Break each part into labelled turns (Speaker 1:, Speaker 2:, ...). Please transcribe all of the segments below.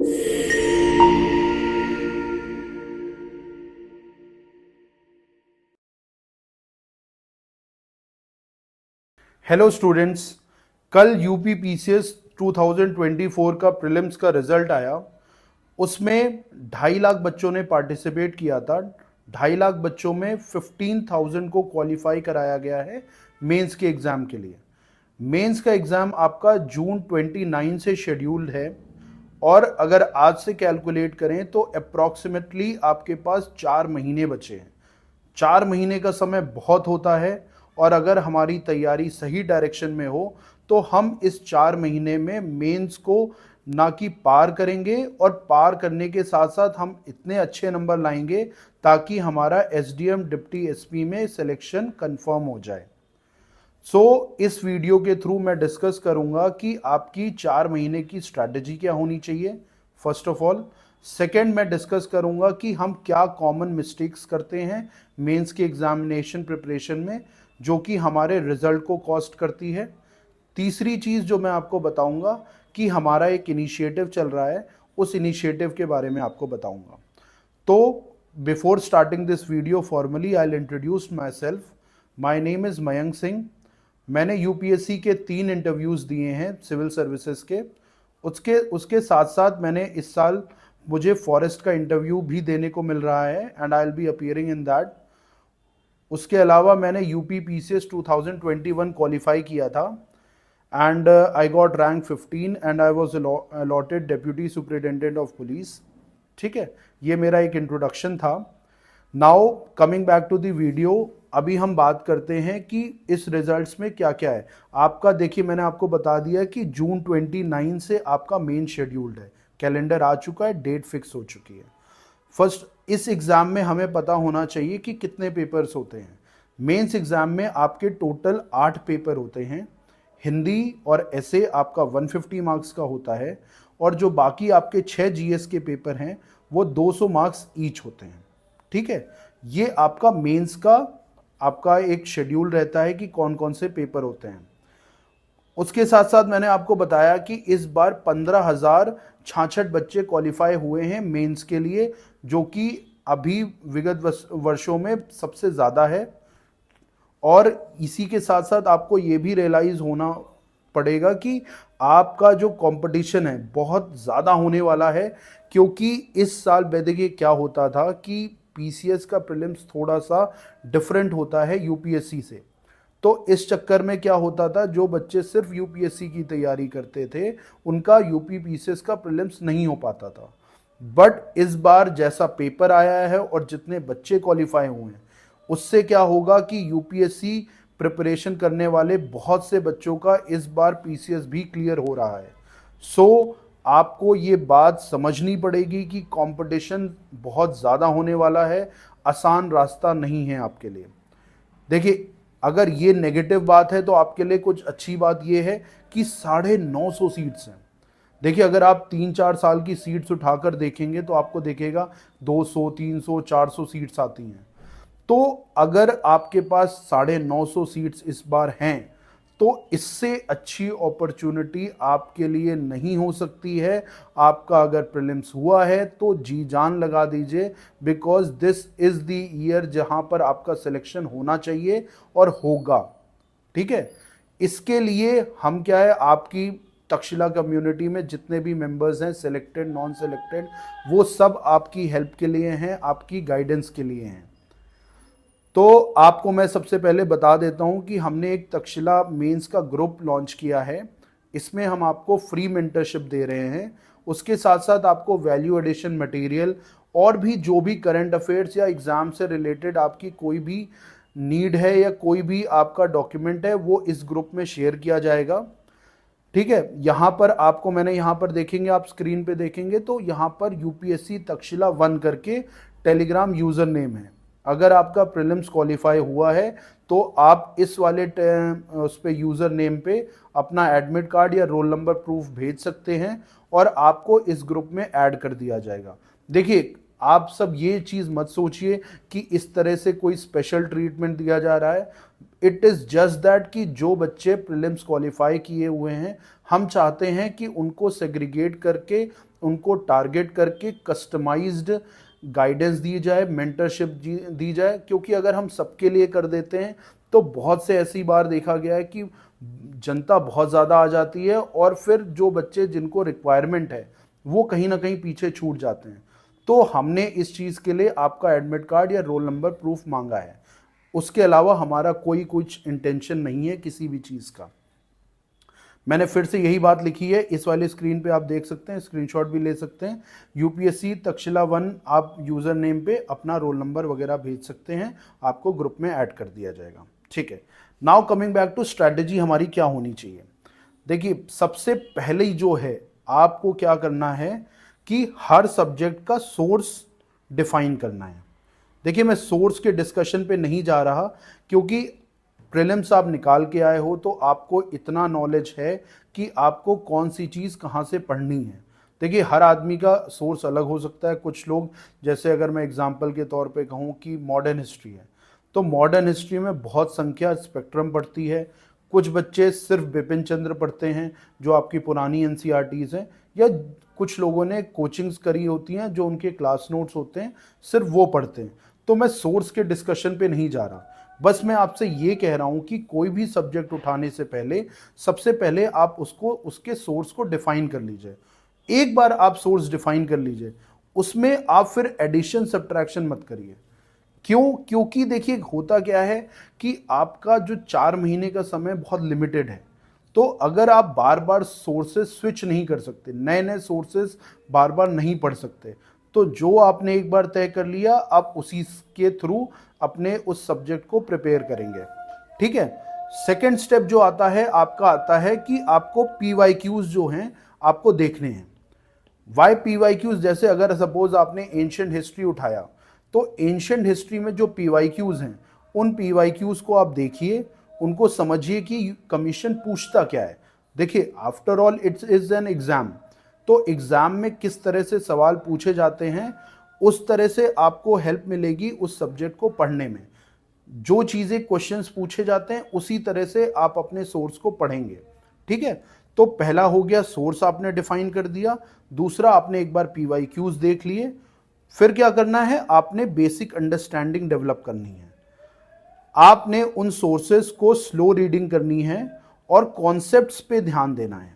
Speaker 1: Hello students, कल UP PCS 2024 का prelims का रिजल्ट आया। उसमें 2.5 लाख बच्चों ने पार्टिसिपेट किया था। 2.5 लाख बच्चों में 15,000 को क्वालिफाई कराया गया है मेंस के एग्ज़ाम के लिए। मेंस का एग्ज़ाम आपका जून 29 से शेड्यूल्ड है और अगर आज से कैलकुलेट करें तो अप्रॉक्सीमेटली आपके पास 4 महीने बचे हैं। 4 महीने का समय बहुत होता है और अगर हमारी तैयारी सही डायरेक्शन में हो तो हम इस 4 महीने में मेंस को ना कि पार करेंगे और पार करने के साथ साथ हम इतने अच्छे नंबर लाएंगे ताकि हमारा एसडीएम डिप्टी एसपी में सिलेक्शन कंफर्म हो जाए। इस वीडियो के थ्रू मैं डिस्कस करूंगा कि आपकी 4 महीने की स्ट्रैटेजी क्या होनी चाहिए फर्स्ट ऑफ ऑल। सेकेंड, मैं डिस्कस करूंगा कि हम क्या कॉमन मिस्टेक्स करते हैं मेंस के एग्जामिनेशन प्रिपरेशन में जो कि हमारे रिजल्ट को कॉस्ट करती है। तीसरी चीज़ जो मैं आपको बताऊंगा कि हमारा एक इनिशिएटिव चल रहा है, उस इनिशिएटिव के बारे में आपको बताऊंगा। तो before starting this video formally I will introduce my self. My name is Mayank Singh. मैंने यूपीएससी के 3 इंटरव्यूज़ दिए हैं सिविल सर्विसेज के। उसके उसके साथ साथ मैंने इस साल मुझे फॉरेस्ट का इंटरव्यू भी देने को मिल रहा है and I will be appearing in that. उसके अलावा मैंने यूपी पीसीएस 2021 क्वालिफाई किया था and I got rank 15 and I was allotted deputy superintendent of police. ठीक है, ये मेरा एक इंट्रोडक्शन था। Now coming back to the video, अभी हम बात करते हैं कि इस रिजल्ट्स में क्या क्या है। आपका देखिए, मैंने आपको बता दिया कि जून 29 से आपका मेन शेड्यूल्ड है, कैलेंडर आ चुका है, डेट फिक्स हो चुकी है। फर्स्ट, इस एग्ज़ाम में हमें पता होना चाहिए कि कितने पेपर्स होते हैं। मेंस एग्ज़ाम में आपके टोटल 8 पेपर होते हैं। हिंदी और ऐसे आपका 150 मार्क्स का होता है और जो बाकी आपके 6 जीएस के पेपर हैं वो 200 मार्क्स ईच होते हैं। ठीक है, ये आपका मेंस का आपका एक शेड्यूल रहता है कि कौन कौन से पेपर होते हैं। उसके साथ साथ मैंने आपको बताया कि इस बार 15,066 बच्चे क्वालिफाई हुए हैं मेंस के लिए, जो कि अभी विगत वर्षों में सबसे ज़्यादा है। और इसी के साथ साथ आपको ये भी रियलाइज़ होना पड़ेगा कि आपका जो कंपटीशन है बहुत ज़्यादा होने वाला है, क्योंकि इस साल देखिए क्या होता था कि पीसीएस का प्रीलिम्स थोड़ा सा डिफरेंट होता है यूपीएससी से। तो इस चक्कर में क्या होता था, जो बच्चे सिर्फ यूपीएससी की तैयारी करते थे उनका यूपी पीसीएस का प्रीलिम्स नहीं हो पाता था। बट इस बार जैसा पेपर आया है और जितने बच्चे क्वालिफाई हुए हैं उससे क्या होगा कि यूपीएससी प्रिपरेशन करने वाले बहुत से बच्चों का इस बार पीसीएस भी क्लियर हो रहा है। आपको ये बात समझनी पड़ेगी कि कंपटीशन बहुत ज़्यादा होने वाला है, आसान रास्ता नहीं है आपके लिए। देखिए, अगर ये नेगेटिव बात है तो आपके लिए कुछ अच्छी बात ये है कि 950 सीट्स हैं। देखिए, अगर आप 3-4 साल की सीट्स उठाकर देखेंगे तो आपको देखेगा 200, 300, 400 सीट्स आती हैं। तो अगर आपके पास 950 सीट्स इस बार हैं तो इससे अच्छी अपॉर्चुनिटी आपके लिए नहीं हो सकती है। आपका अगर प्रीलिम्स हुआ है तो जी जान लगा दीजिए, because this is the year जहां पर आपका सिलेक्शन होना चाहिए और होगा। ठीक है, इसके लिए हम क्या है, आपकी तक्षशिला कम्युनिटी में जितने भी मेंबर्स हैं, सिलेक्टेड नॉन सिलेक्टेड, वो सब आपकी हेल्प के लिए हैं, आपकी गाइडेंस के लिए हैं। तो आपको मैं सबसे पहले बता देता हूं कि हमने एक तक्षशिला मेंस का ग्रुप लॉन्च किया है। इसमें हम आपको फ्री मेंटरशिप दे रहे हैं। उसके साथ साथ आपको वैल्यू एडिशन मटेरियल और भी जो भी करंट अफेयर्स या एग्ज़ाम से रिलेटेड आपकी कोई भी नीड है या कोई भी आपका डॉक्यूमेंट है वो इस ग्रुप में शेयर किया जाएगा। ठीक है, यहाँ पर आपको मैंने यहाँ पर देखेंगे, आप स्क्रीन पे देखेंगे तो यहाँ पर यूपीएससी तक्षशिला 1 करके टेलीग्राम यूज़र नेम है। अगर आपका प्रीलिम्स क्वालिफाई हुआ है तो आप इस वाले उस पे यूज़र नेम पे अपना एडमिट कार्ड या रोल नंबर प्रूफ भेज सकते हैं और आपको इस ग्रुप में ऐड कर दिया जाएगा। देखिए, आप सब ये चीज़ मत सोचिए कि इस तरह से कोई स्पेशल ट्रीटमेंट दिया जा रहा है। इट इज़ जस्ट दैट कि जो बच्चे प्रीलिम्स क्वालिफाई किए हुए हैं, हम चाहते हैं कि उनको सेग्रीगेट करके, उनको टारगेट करके कस्टमाइज्ड गाइडेंस दी जाए, मेंटरशिप दी जाए। क्योंकि अगर हम सबके लिए कर देते हैं तो बहुत से ऐसी बार देखा गया है कि जनता बहुत ज़्यादा आ जाती है और फिर जो बच्चे जिनको रिक्वायरमेंट है वो कहीं ना कहीं पीछे छूट जाते हैं। तो हमने इस चीज़ के लिए आपका एडमिट कार्ड या रोल नंबर प्रूफ मांगा है। उसके अलावा हमारा कोई कुछ इंटेंशन नहीं है किसी भी चीज़ का। मैंने फिर से यही बात लिखी है, इस वाले स्क्रीन पे आप देख सकते हैं, स्क्रीनशॉट भी ले सकते हैं। यूपीएससी तक्षशिला 1 आप यूज़र नेम पे अपना रोल नंबर वगैरह भेज सकते हैं, आपको ग्रुप में ऐड कर दिया जाएगा। ठीक है, now coming back to strategy हमारी क्या होनी चाहिए। देखिए, सबसे पहले जो है आपको क्या करना है कि हर सब्जेक्ट का सोर्स डिफाइन करना है। देखिए, मैं सोर्स के डिस्कशन पे नहीं जा रहा क्योंकि प्रीलिम्स आप निकाल के आए हो तो आपको इतना नॉलेज है कि आपको कौन सी चीज़ कहाँ से पढ़नी है। देखिए, हर आदमी का सोर्स अलग हो सकता है। कुछ लोग, जैसे अगर मैं एग्जांपल के तौर पे कहूँ कि मॉडर्न हिस्ट्री है, तो मॉडर्न हिस्ट्री में बहुत संख्या स्पेक्ट्रम पढ़ती है। कुछ बच्चे सिर्फ बिपिन चंद्र पढ़ते हैं जो आपकी पुरानी एनसीईआरटीज़ हैं, या कुछ लोगों ने कोचिंग्स करी होती हैं जो उनके क्लास नोट्स होते हैं सिर्फ वो पढ़ते हैं। तो मैं सोर्स के डिस्कशन पे नहीं जा रहा, बस मैं आपसे ये कह रहा हूं कि कोई भी सब्जेक्ट उठाने से पहले सबसे पहले आप उसको, उसके सोर्स को डिफाइन कर लीजिए। एक बार आप सोर्स डिफाइन कर लीजिए, उसमें आप फिर एडिशन सब्ट्रैक्शन मत करिए। क्यों? क्योंकि देखिए, होता क्या है कि आपका जो 4 महीने का समय बहुत लिमिटेड है। तो अगर आप बार बार सोर्सेस स्विच नहीं कर सकते, नए नए सोर्सेस बार बार नहीं पढ़ सकते, तो जो आपने एक बार तय कर लिया आप उसी के थ्रू अपने उस सब्जेक्ट को प्रिपेयर करेंगे। ठीक है। सेकेंड स्टेप जो आता है आपका, आता है कि आपको पीवाईक्यूज जो हैं आपको देखने हैं। Why PYQs? जैसे अगर सपोज आपने एंशिएंट हिस्ट्री उठाया, तो एंशिएंट हिस्ट्री में जो पीवाईक्यूज हैं, उन पीवाईक्यूज को आप देखिए, उनको समझिए कि कमीशन पूछता क्या है। देखिए, after all it's is an exam, तो एग्जाम में किस तरह से सवाल पूछे जाते हैं उस तरह से आपको हेल्प मिलेगी उस सब्जेक्ट को पढ़ने में। जो चीजें क्वेश्चंस पूछे जाते हैं उसी तरह से आप अपने सोर्स को पढ़ेंगे। ठीक है। तो पहला हो गया, सोर्स आपने डिफाइन कर दिया। दूसरा, आपने एक बार पीवाईक्यूज देख लिए। फिर क्या करना है, आपने बेसिक अंडरस्टैंडिंग डेवलप करनी है। आपने उन सोर्सेस को स्लो रीडिंग करनी है और कॉन्सेप्ट्स पे ध्यान देना है।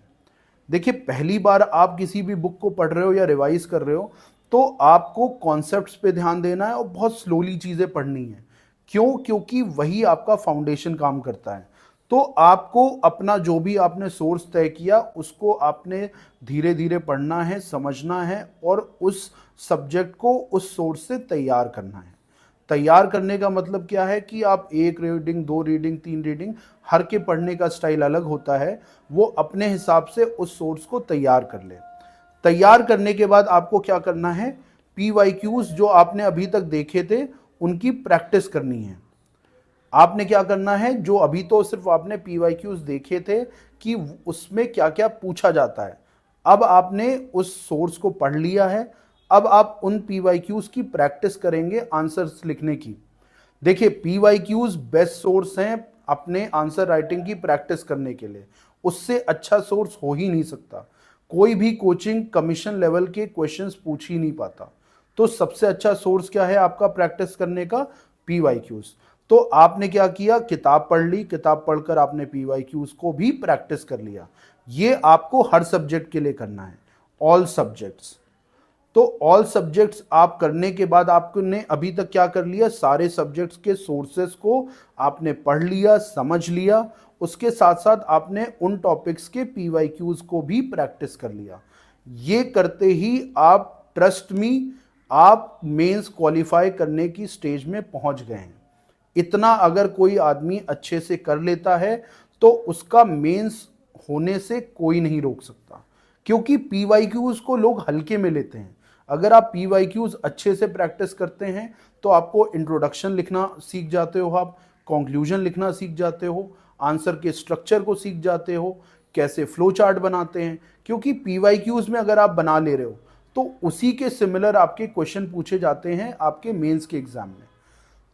Speaker 1: देखिए, पहली बार आप किसी भी बुक को पढ़ रहे हो या रिवाइज कर रहे हो तो आपको कॉन्सेप्ट्स पे ध्यान देना है और बहुत स्लोली चीजें पढ़नी है। क्यों? क्योंकि वही आपका फाउंडेशन काम करता है। तो आपको अपना जो भी आपने सोर्स तय किया उसको आपने धीरे धीरे पढ़ना है, समझना है और उस सब्जेक्ट को उस सोर्स से तैयार करना है। तैयार करने का मतलब क्या है कि आप 1 रीडिंग, 2 रीडिंग, 3 रीडिंग, हर के पढ़ने का स्टाइल अलग होता है, वो अपने हिसाब से उस सोर्स को तैयार कर ले। तैयार करने के बाद आपको क्या करना है, पीवाईक्यूज जो आपने अभी तक देखे थे उनकी प्रैक्टिस करनी है। आपने क्या करना है, जो अभी तो सिर्फ आपने पीवाईक्यूज देखे थे कि उसमें क्या क्या पूछा जाता है, अब आपने उस सोर्स को पढ़ लिया है। अब आप उन पीवाईक्यूज की प्रैक्टिस करेंगे आंसर्स लिखने की। देखिए, पीवाईक्यूज बेस्ट सोर्स हैं अपने आंसर राइटिंग की प्रैक्टिस करने के लिए। उससे अच्छा सोर्स हो ही नहीं सकता। कोई भी कोचिंग कमीशन लेवल के क्वेश्चंस पूछ ही नहीं पाता। तो सबसे अच्छा सोर्स क्या है आपका प्रैक्टिस करने का? पीवाईक्यूज। तो आपने क्या किया, किताब पढ़ ली, किताब पढ़कर आपने पीवाईक्यूज को भी प्रैक्टिस कर लिया। ये आपको हर सब्जेक्ट के लिए करना है, ऑल सब्जेक्ट्स। तो ऑल सब्जेक्ट्स आप करने के बाद आपने अभी तक क्या कर लिया, सारे सब्जेक्ट्स के सोर्सेस को आपने पढ़ लिया, समझ लिया। उसके साथ साथ आपने उन टॉपिक्स के पीवाईक्यूज को भी प्रैक्टिस कर लिया। ये करते ही आप, ट्रस्ट मी, आप मेंस क्वालिफाई करने की स्टेज में पहुंच गए हैं। इतना अगर कोई आदमी अच्छे से कर लेता है तो उसका मेंस होने से कोई नहीं रोक सकता, क्योंकि पीवाईक्यूज को लोग हल्के में लेते हैं। अगर आप पीवाईक्यूज अच्छे से प्रैक्टिस करते हैं तो आपको इंट्रोडक्शन लिखना सीख जाते हो, आप कंक्लूजन लिखना सीख जाते हो, आंसर के स्ट्रक्चर को सीख जाते हो, कैसे फ्लो चार्ट बनाते हैं। क्योंकि पीवाईक्यूज में अगर आप बना ले रहे हो तो उसी के सिमिलर आपके क्वेश्चन पूछे जाते हैं आपके मेंस के एग्जाम में।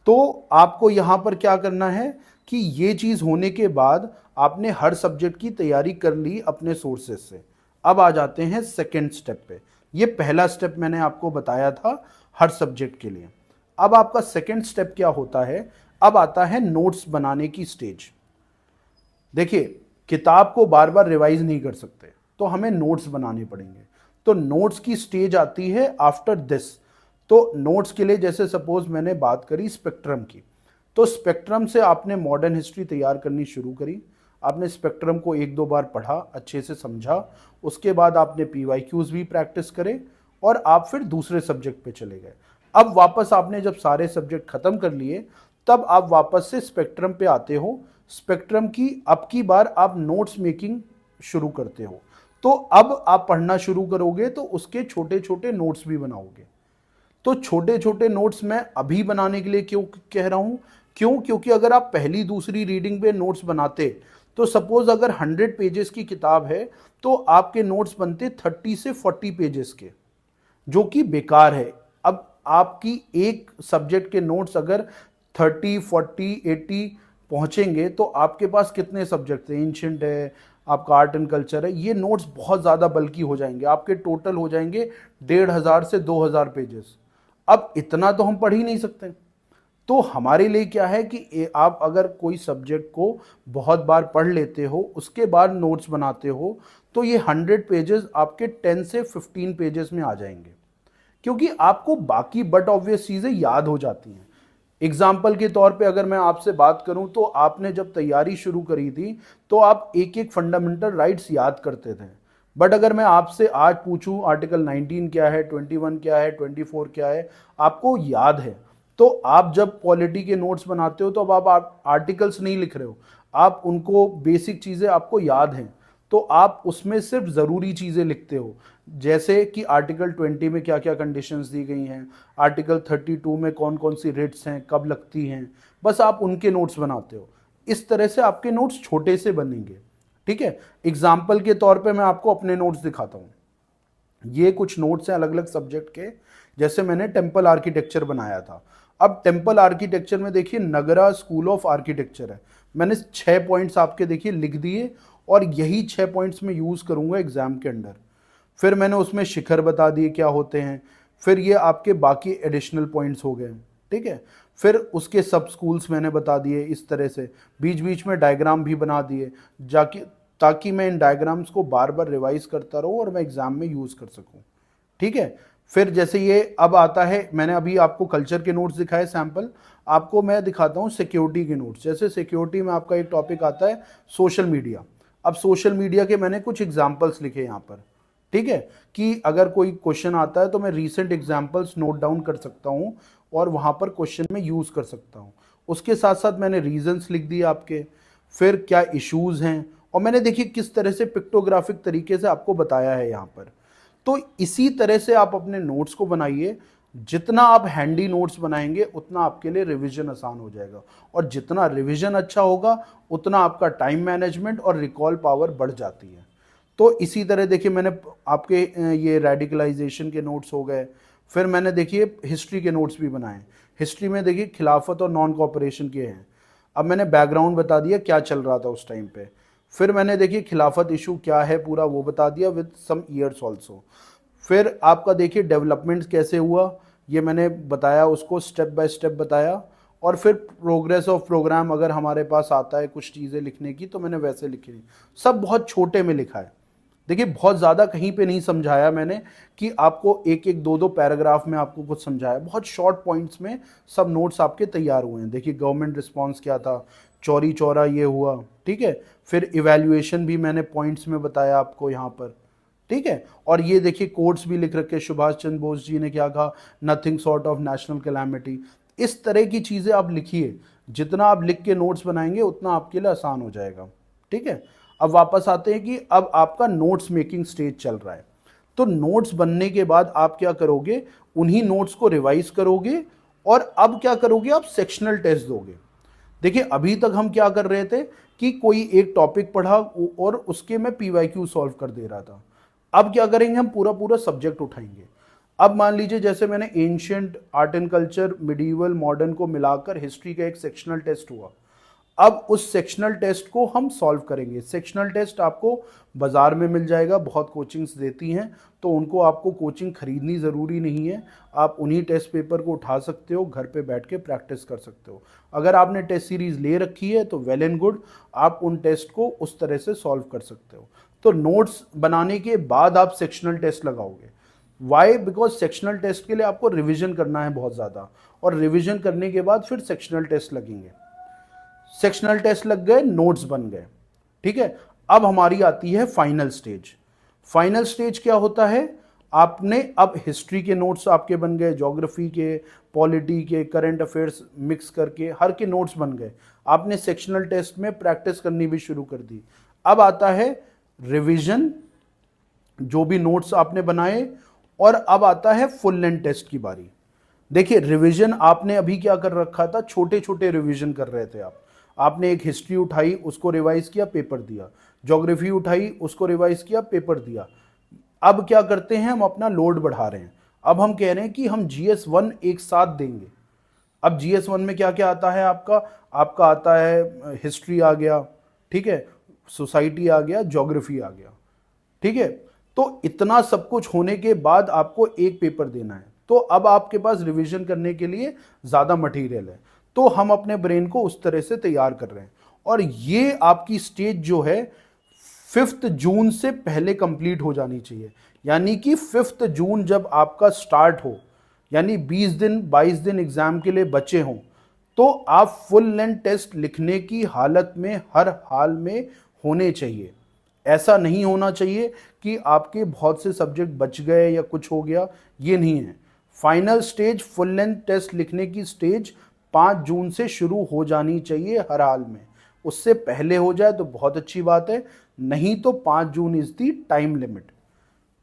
Speaker 1: तो आपको यहां पर क्या करना है कि ये चीज होने के बाद आपने हर सब्जेक्ट की तैयारी कर ली अपने सोर्सेज से। अब आ जाते हैं सेकेंड स्टेप पे। ये पहला स्टेप मैंने आपको बताया था हर सब्जेक्ट के लिए। अब आपका सेकेंड स्टेप क्या होता है, अब आता है नोट्स बनाने की स्टेज। देखिए, किताब को बार बार रिवाइज नहीं कर सकते, तो हमें नोट्स बनाने पड़ेंगे। तो नोट्स की स्टेज आती है आफ्टर दिस। तो नोट्स के लिए जैसे सपोज मैंने बात करी स्पेक्ट्रम की, तो स्पेक्ट्रम से आपने मॉडर्न हिस्ट्री तैयार करनी शुरू करी। आपने स्पेक्ट्रम को एक दो बार पढ़ा, अच्छे से समझा, उसके बाद आपने पीवाईक्यूज भी प्रैक्टिस करे और आप फिर दूसरे सब्जेक्ट पे चले गए। अब वापस आपने जब सारे सब्जेक्ट खत्म कर लिए, तब आप वापस से स्पेक्ट्रम पे आते हो। स्पेक्ट्रम की अब की बार आप नोट्स मेकिंग शुरू करते हो। तो अब आप पढ़ना शुरू करोगे तो उसके छोटे छोटे नोट्स भी बनाओगे। तो छोटे छोटे नोट्स मैं अभी बनाने के लिए क्यों कह रहा हूं, क्योंकि अगर आप पहली दूसरी रीडिंग पे नोट्स बनाते, तो सपोज अगर 100 पेजेस की किताब है तो आपके नोट्स बनते 30 से 40 पेजेस के, जो कि बेकार है। अब आपकी एक सब्जेक्ट के नोट्स अगर 30, 40, 80 पहुंचेंगे तो आपके पास कितने सब्जेक्ट है, एंशिएंट है, आपका आर्ट एंड कल्चर है, ये नोट्स बहुत ज़्यादा बल्कि हो जाएंगे। आपके टोटल हो जाएंगे 1,500 से 2,000 पेजेस। अब इतना तो हम पढ़ ही नहीं सकते। तो हमारे लिए क्या है कि आप अगर कोई सब्जेक्ट को बहुत बार पढ़ लेते हो, उसके बाद नोट्स बनाते हो, तो ये 100 पेजेस आपके 10 से 15 पेजेस में आ जाएंगे, क्योंकि आपको बाकी बट ऑब्वियस चीज़ें याद हो जाती हैं। एग्जाम्पल के तौर पे अगर मैं आपसे बात करूं, तो आपने जब तैयारी शुरू करी थी तो आप एक एक फंडामेंटल राइट्स याद करते थे। बट अगर मैं आपसे आज पूछूं आर्टिकल 19 क्या है, 21 क्या है, 24 क्या है, आपको याद है। तो आप जब पॉलिटी के नोट्स बनाते हो तो अब आप आर्टिकल्स नहीं लिख रहे हो, आप उनको बेसिक चीज़ें आपको याद हैं, तो आप उसमें सिर्फ ज़रूरी चीज़ें लिखते हो। जैसे कि आर्टिकल 20 में क्या क्या कंडीशंस दी गई हैं, आर्टिकल 32 में कौन कौन सी रिट्स हैं, कब लगती हैं, बस आप उनके नोट्स बनाते हो। इस तरह से आपके नोट्स छोटे से बनेंगे। ठीक है, एग्जाम्पल के तौर पे मैं आपको अपने नोट्स दिखाता हूँ। ये कुछ नोट्स हैं अलग अलग सब्जेक्ट के। जैसे मैंने टेम्पल आर्किटेक्चर बनाया था। अब टेम्पल आर्किटेक्चर में देखिए नगरा स्कूल ऑफ आर्किटेक्चर है, मैंने 6 पॉइंट्स आपके देखिए लिख दिए और यही 6 पॉइंट्स में यूज़ करूँगा एग्जाम के अंदर। फिर मैंने उसमें शिखर बता दिए क्या होते हैं, फिर ये आपके बाकी एडिशनल पॉइंट्स हो गए। ठीक है, फिर उसके सब स्कूल्स मैंने बता दिए इस तरह से, बीच बीच में डायग्राम भी बना दिए जाके, ताकि मैं इन डायग्राम्स को बार बार रिवाइज करता रहूँ और मैं एग्जाम में यूज़ कर सकूँ। ठीक है, फिर जैसे ये अब आता है, मैंने अभी आपको कल्चर के नोट्स दिखाए सैंपल, आपको मैं दिखाता हूँ सिक्योरिटी के नोट्स। जैसे सिक्योरिटी में आपका एक टॉपिक आता है सोशल मीडिया। अब सोशल मीडिया के मैंने कुछ एग्जाम्पल्स लिखे यहाँ पर। ठीक है, कि अगर कोई क्वेश्चन आता है तो मैं रीसेंट एग्जाम्पल्स नोट डाउन कर सकता हूँ और वहाँ पर क्वेश्चन में यूज़ कर सकता हूँ। उसके साथ साथ मैंने रीजंस लिख दिए आपके, फिर क्या इश्यूज हैं, और मैंने देखिए किस तरह से पिक्टोग्राफिक तरीके से आपको बताया है यहाँ पर। तो इसी तरह से आप अपने नोट्स को बनाइए। जितना आप हैंडी नोट्स बनाएंगे उतना आपके लिए रिवीजन आसान हो जाएगा, और जितना रिवीजन अच्छा होगा उतना आपका टाइम मैनेजमेंट और रिकॉल पावर बढ़ जाती है। तो इसी तरह देखिए मैंने आपके ये रेडिकलाइजेशन के नोट्स हो गए, फिर मैंने देखिए हिस्ट्री के नोट्स भी बनाए। हिस्ट्री में देखिए खिलाफत और नॉन कॉपरेशन के हैं। अब मैंने बैकग्राउंड बता दिया क्या चल रहा था उस टाइम पे। फिर मैंने देखिए खिलाफत इशू क्या है पूरा वो बता दिया विद सम ईयर्स ऑल्सो। फिर आपका देखिए डेवलपमेंट कैसे हुआ ये मैंने बताया, उसको स्टेप बाय स्टेप बताया। और फिर प्रोग्रेस ऑफ प्रोग्राम अगर हमारे पास आता है कुछ चीज़ें लिखने की तो मैंने वैसे लिखी, सब बहुत छोटे में लिखा है। देखिए बहुत ज़्यादा कहीं पे नहीं समझाया मैंने कि आपको एक एक दो दो पैराग्राफ में आपको कुछ समझाया, बहुत शॉर्ट पॉइंट्स में सब नोट्स आपके तैयार हुए हैं। देखिए गवर्नमेंट रिस्पांस क्या था, चौरी चौरा ये हुआ। ठीक है, फिर इवैल्यूएशन भी मैंने पॉइंट्स में बताया आपको यहाँ पर। ठीक है, और ये देखिए कोट्स भी लिख रखे, सुभाष चंद्र बोस जी ने क्या कहा, nothing sort of national calamity. इस तरह की चीज़ें आप लिखिए, जितना आप लिख के नोट्स बनाएंगे उतना आपके लिए आसान हो जाएगा। ठीक है, अब वापस आते हैं कि अब आपका नोट्स मेकिंग स्टेज चल रहा है। तो नोट्स बनने के बाद आप क्या करोगे, उन्हीं नोट्स को रिवाइज करोगे और अब क्या करोगे, आप सेक्शनल टेस्ट दोगे। देखिए अभी तक हम क्या कर रहे थे कि कोई एक टॉपिक पढ़ा और उसके मैं पीवाईक्यू सॉल्व कर दे रहा था। अब क्या करेंगे, हम पूरा पूरा सब्जेक्ट उठाएंगे। अब मान लीजिए जैसे मैंने ancient, art and culture, medieval, modern को मिलाकर हिस्ट्री का एक सेक्शनल टेस्ट हुआ। अब उस सेक्शनल टेस्ट को हम सॉल्व करेंगे। सेक्शनल टेस्ट आपको बाजार में मिल जाएगा, बहुत कोचिंग्स देती हैं, तो उनको आपको कोचिंग खरीदनी ज़रूरी नहीं है। आप उन्हीं टेस्ट पेपर को उठा सकते हो, घर पे बैठ के प्रैक्टिस कर सकते हो। अगर आपने टेस्ट सीरीज ले रखी है तो वेल एंड गुड, आप उन टेस्ट को उस तरह से सॉल्व कर सकते हो। तो नोट्स बनाने के बाद आप सेक्शनल टेस्ट लगाओगे। वाई? बिकॉज सेक्शनल टेस्ट के लिए आपको रिविजन करना है बहुत ज़्यादा, और रिविजन करने के बाद फिर सेक्शनल टेस्ट लगेंगे। सेक्शनल टेस्ट लग गए, नोट्स बन गए, ठीक है। अब हमारी आती है फाइनल स्टेज। फाइनल स्टेज क्या होता है? आपने अब हिस्ट्री के नोट्स आपके बन गए, ज्योग्राफी के, पॉलिटी के, करंट अफेयर्स मिक्स करके हर के नोट्स बन गए। आपने सेक्शनल टेस्ट में प्रैक्टिस करनी भी शुरू कर दी। अब आता है रिवीजन, जो भी नोट्स आपने बनाए, और अब आता है फुल लेंथ टेस्ट की बारी। देखिए, रिवीजन आपने अभी क्या कर रखा था, छोटे छोटे रिवीजन कर रहे थे आप। आपने एक हिस्ट्री उठाई, उसको रिवाइज किया, पेपर दिया। ज्योग्राफी उठाई, उसको रिवाइज किया, पेपर दिया। अब क्या करते हैं, हम अपना लोड बढ़ा रहे हैं। अब हम कह रहे हैं कि हम GS1 एक साथ देंगे। अब GS1 में क्या क्या आता है आपका? आपका आता है हिस्ट्री आ गया, ठीक है, सोसाइटी आ गया, ज्योग्राफी आ गया, ठीक है। तो इतना सब कुछ होने के बाद आपको एक पेपर देना है। तो अब आपके पास रिवीजन करने के लिए ज़्यादा मटेरियल है। तो हम अपने ब्रेन को उस तरह से तैयार कर रहे हैं। और ये आपकी स्टेज जो है 5 जून से पहले कंप्लीट हो जानी चाहिए। यानी कि 5 जून जब आपका स्टार्ट हो, यानी 20 दिन 22 दिन एग्जाम के लिए बचे हों, तो आप फुल लेंथ टेस्ट लिखने की हालत में हर हाल में होने चाहिए। ऐसा नहीं होना चाहिए कि आपके बहुत से सब्जेक्ट बच गए या कुछ हो गया, ये नहीं है। Final stage, full length test लिखने की स्टेज 5 जून से शुरू हो जानी चाहिए हर हाल में। उससे पहले हो जाए तो बहुत अच्छी बात है, नहीं तो 5 June is the time limit,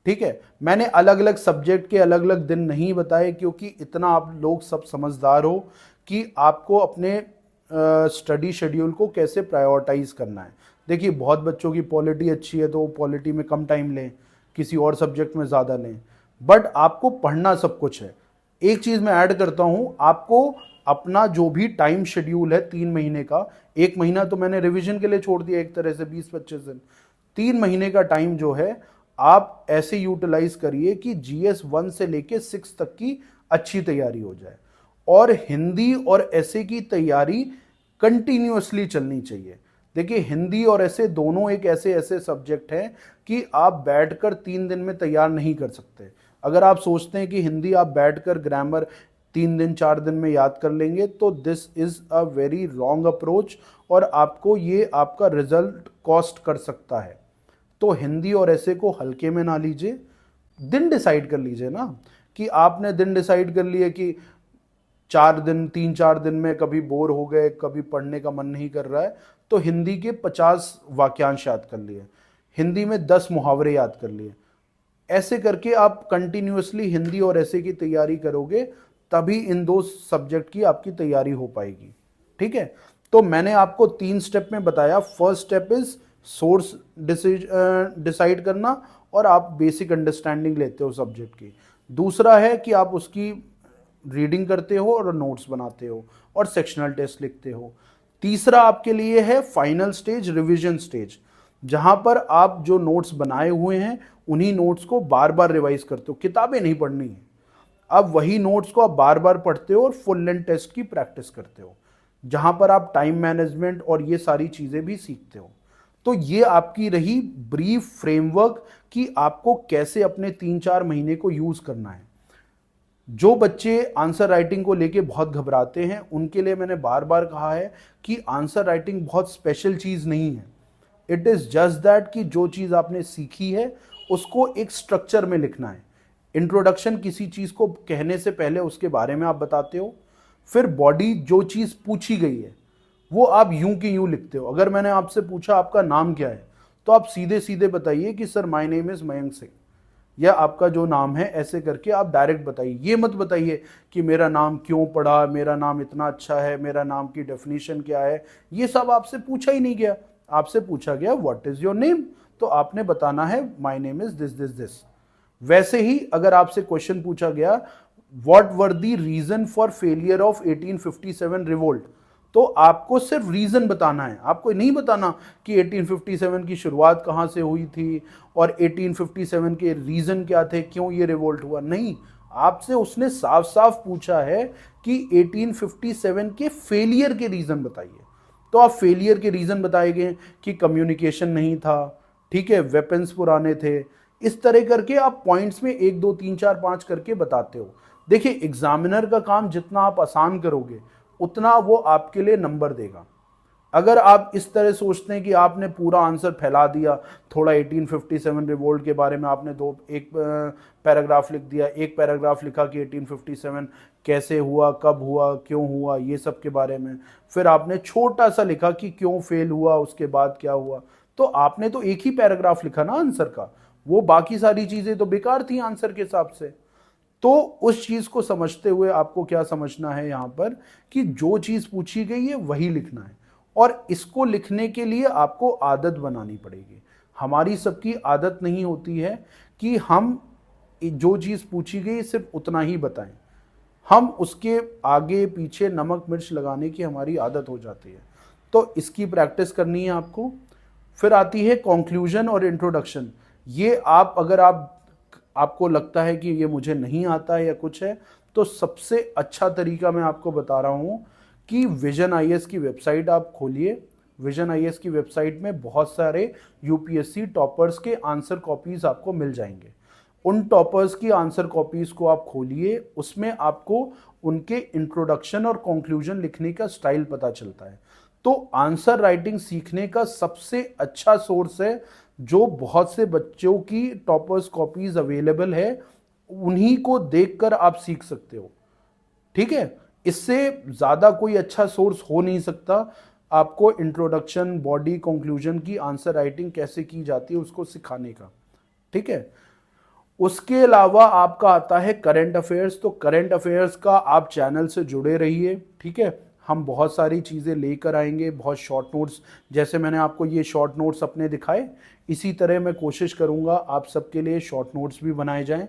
Speaker 1: ठीक है। मैंने अलग अलग सब्जेक्ट के अलग अलग दिन नहीं बताए, क्योंकि इतना आप लोग सब समझदार हो कि आपको अपने स्टडी शेड्यूल को कैसे प्रायोरिटाइज करना है। देखिए, बहुत बच्चों की पॉलिटी अच्छी है तो वो पॉलिटी में कम टाइम लें, किसी और सब्जेक्ट में ज़्यादा लें, बट आपको पढ़ना सब कुछ है। एक चीज़ मैं ऐड करता हूँ, आपको अपना जो भी टाइम शेड्यूल है 3 महीने का, 1 महीना तो मैंने रिवीजन के लिए छोड़ दिया एक तरह से, 20-25 दिन, 3 महीने का टाइम जो है आप ऐसे यूटिलाइज करिए कि GS1 से लेके 6 तक की अच्छी तैयारी हो जाए। और हिंदी और ऐसे की तैयारी कंटिन्यूअसली चलनी चाहिए। देखिए, हिंदी और ऐसे दोनों एक ऐसे ऐसे सब्जेक्ट हैं कि आप बैठकर 3 दिन में तैयार नहीं कर सकते। अगर आप सोचते हैं कि हिंदी आप बैठकर ग्रामर 3 दिन 4 दिन में याद कर लेंगे, तो this is a very wrong approach, और आपको ये आपका रिजल्ट कॉस्ट कर सकता है। तो हिंदी और ऐसे को हल्के में ना लीजिए। दिन डिसाइड कर लीजिए ना, कि आपने दिन डिसाइड कर लिए कि 4 दिन, 3-4 दिन में कभी बोर हो गए, कभी पढ़ने का मन नहीं कर रहा है, तो हिंदी के 50 वाक्यांश याद कर लिए, हिंदी में 10 मुहावरे याद कर लिए। ऐसे करके आप कंटिन्यूअसली हिंदी और ऐसे की तैयारी करोगे, तभी इन 2 सब्जेक्ट की आपकी तैयारी हो पाएगी, ठीक है। तो मैंने आपको 3 स्टेप में बताया। First step is source decide करना, और आप बेसिक अंडरस्टैंडिंग लेते हो सब्जेक्ट की। दूसरा है कि आप उसकी रीडिंग करते हो और नोट्स बनाते हो और सेक्शनल टेस्ट लिखते हो। तीसरा आपके लिए है फाइनल स्टेज, रिवीजन स्टेज, जहां पर आप जो नोट्स बनाए हुए हैं उन्हीं नोट्स को बार बार रिवाइज करते हो। किताबें नहीं पढ़नी है, अब वही नोट्स को आप बार बार पढ़ते हो और फुल लेंथ टेस्ट की प्रैक्टिस करते हो, जहां पर आप टाइम मैनेजमेंट और ये सारी चीजें भी सीखते हो। तो ये आपकी रही ब्रीफ फ्रेमवर्क कि आपको कैसे अपने 3-4 महीने को यूज करना है। जो बच्चे आंसर राइटिंग को लेके बहुत घबराते हैं, उनके लिए मैंने बार बार कहा है कि आंसर राइटिंग बहुत स्पेशल चीज नहीं है। इट इज जस्ट दैट कि जो चीज आपने सीखी है उसको एक स्ट्रक्चर में लिखना है। इंट्रोडक्शन, किसी चीज को कहने से पहले उसके बारे में आप बताते हो, फिर बॉडी जो चीज पूछी गई है वो आप यूं की यूं लिखते हो। अगर मैंने आपसे पूछा आपका नाम क्या है, तो आप सीधे सीधे बताइए कि sir my name is Mayank Singh, या आपका जो नाम है, ऐसे करके आप डायरेक्ट बताइए। ये मत बताइए कि मेरा नाम क्यों पढ़ा, मेरा नाम इतना अच्छा है, मेरा नाम की डेफिनेशन क्या है। ये सब आपसे पूछा ही नहीं गया। आपसे पूछा गया व्हाट इज योर नेम, तो आपने बताना है my name is this this this. वैसे ही अगर आपसे क्वेश्चन पूछा गया what were the reason for failure of 1857 revolt, तो आपको सिर्फ रीजन बताना है, आपको नहीं बताना कि 1857 की शुरुआत कहां से हुई थी और 1857 के रीजन क्या थे, क्यों ये रिवोल्ट हुआ। नहीं, आपसे उसने साफ साफ पूछा है कि 1857 के फेलियर के रीजन बताइए। तो आप फेलियर के रीजन बताएंगे कि कम्युनिकेशन नहीं था, ठीक है, वेपन्स पुराने थे, इस तरह करके आप पॉइंट्स में 1 2 3 4 5 करके बताते हो। देखिए एग्जामिनर का काम जितना आप आसान करोगे उतना वो आपके लिए नंबर देगा। अगर आप इस तरह सोचते हैं कि आपने पूरा आंसर फैला दिया, थोड़ा 1857 रिवोल्ट के बारे में आपने एक पैराग्राफ लिख दिया, एक पैराग्राफ लिखा कि 1857 कैसे हुआ, कब हुआ, क्यों हुआ, ये सब के बारे में, फिर आपने छोटा सा लिखा कि क्यों फेल हुआ, उसके बाद क्या हुआ, तो आपने तो एक ही पैराग्राफ लिखा ना आंसर का, वो बाकी सारी चीजें तो बेकार थी आंसर के हिसाब से। तो उस चीज को समझते हुए आपको क्या समझना है यहां पर कि जो चीज पूछी गई है वही लिखना है, और इसको लिखने के लिए आपको आदत बनानी पड़ेगी। हमारी सबकी आदत नहीं होती है कि हम जो चीज पूछी गई सिर्फ उतना ही बताएं, हम उसके आगे पीछे नमक मिर्च लगाने की हमारी आदत हो जाती है। तो इसकी प्रैक्टिस करनी है आपको। फिर आती है कंक्लूजन और इंट्रोडक्शन। ये आप अगर आपको लगता है कि ये मुझे नहीं आता है या कुछ है, तो सबसे अच्छा तरीका मैं आपको बता रहा हूं कि विजन आईएएस की वेबसाइट आप खोलिए। विजन आईएएस की वेबसाइट में बहुत सारे यूपीएससी टॉपर्स के आंसर कॉपीज आपको मिल जाएंगे। उन टॉपर्स की आंसर कॉपीज को आप खोलिए, उसमें आपको उनके इंट्रोडक्शन और कंक्लूजन लिखने का स्टाइल पता चलता है। तो आंसर राइटिंग सीखने का सबसे अच्छा सोर्स है जो बहुत से बच्चों की टॉपर्स कॉपीज अवेलेबल है, उन्हीं को देखकर आप सीख सकते हो, ठीक है। इससे ज्यादा कोई अच्छा सोर्स हो नहीं सकता आपको इंट्रोडक्शन, बॉडी, कंक्लूजन की आंसर राइटिंग कैसे की जाती है उसको सिखाने का, ठीक है। उसके अलावा आपका आता है करंट अफेयर्स। तो करंट अफेयर्स का आप चैनल से जुड़े रहिए, ठीक है। हम बहुत सारी चीज़ें लेकर आएंगे, बहुत शॉर्ट नोट्स, जैसे मैंने आपको ये शॉर्ट नोट्स अपने दिखाए, इसी तरह मैं कोशिश करूंगा आप सबके लिए शॉर्ट नोट्स भी बनाए जाएं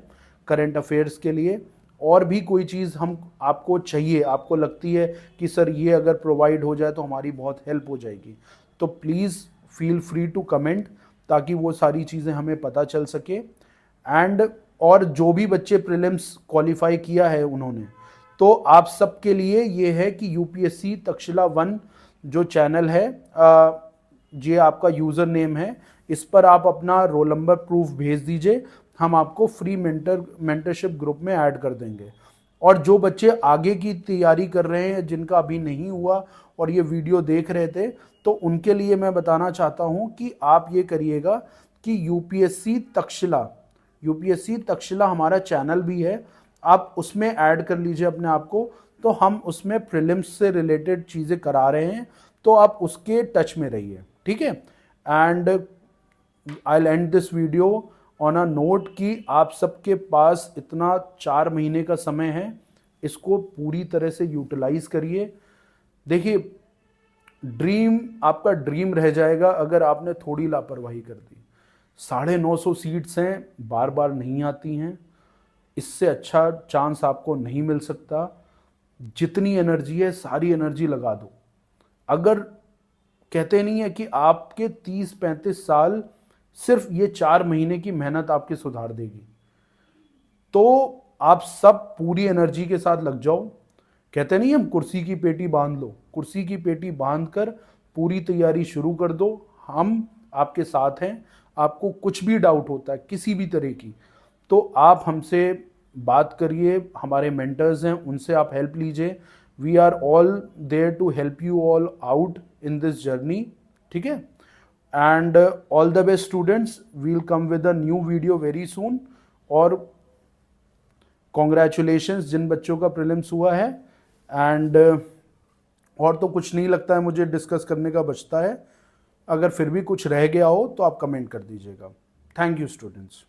Speaker 1: करंट अफेयर्स के लिए। और भी कोई चीज़ हम आपको चाहिए, आपको लगती है कि सर ये अगर प्रोवाइड हो जाए तो हमारी बहुत हेल्प हो जाएगी, तो please feel free to comment, ताकि वो सारी चीज़ें हमें पता चल सके। एंड और जो भी बच्चे प्रीलिम्स क्वालिफाई किया है उन्होंने, तो आप सबके लिए ये है कि यूपीएससी तक्षशिला 1 जो चैनल है, ये आपका यूज़र नेम है, इस पर आप अपना रोल नंबर प्रूफ भेज दीजिए, हम आपको फ्री मेंटरशिप ग्रुप में ऐड कर देंगे। और जो बच्चे आगे की तैयारी कर रहे हैं, जिनका अभी नहीं हुआ और ये वीडियो देख रहे थे, तो उनके लिए मैं बताना चाहता हूं कि आप ये करिएगा कि यूपीएससी तक्षशिला हमारा चैनल भी है, आप उसमें ऐड कर लीजिए अपने आप को, तो हम उसमें प्रीलिम्स से रिलेटेड चीज़ें करा रहे हैं, तो आप उसके टच में रहिए, ठीक है। And I will and this video on a note कि आप सबके पास इतना 4 महीने का समय है, इसको पूरी तरह से यूटिलाइज करिए। देखिए आपका ड्रीम रह जाएगा अगर आपने थोड़ी लापरवाही कर दी। 950 सीट्स हैं, बार बार नहीं आती हैं, इससे अच्छा चांस आपको नहीं मिल सकता। जितनी एनर्जी है सारी एनर्जी लगा दो। अगर कहते नहीं है कि आपके 30-35 साल सिर्फ ये 4 महीने की मेहनत आपके सुधार देगी, तो आप सब पूरी एनर्जी के साथ लग जाओ। कहते नहीं हम कुर्सी की पेटी बांध लो, कुर्सी की पेटी बांध कर पूरी तैयारी शुरू कर दो, हम आपके साथ हैं। आपको कुछ भी डाउट होता है किसी भी तरह की, तो आप हमसे बात करिए, हमारे मेंटर्स हैं, उनसे आप हेल्प लीजिए। We are all there to help you all out in this journey, ठीक है। And all the best students, we'll come with a new video very soon. और कॉन्ग्रेचुलेशंस जिन बच्चों का प्रीलिम्स हुआ है। एंड और तो कुछ नहीं लगता है मुझे डिस्कस करने का बचता है। अगर फिर भी कुछ रह गया हो तो आप कमेंट कर दीजिएगा। Thank you students.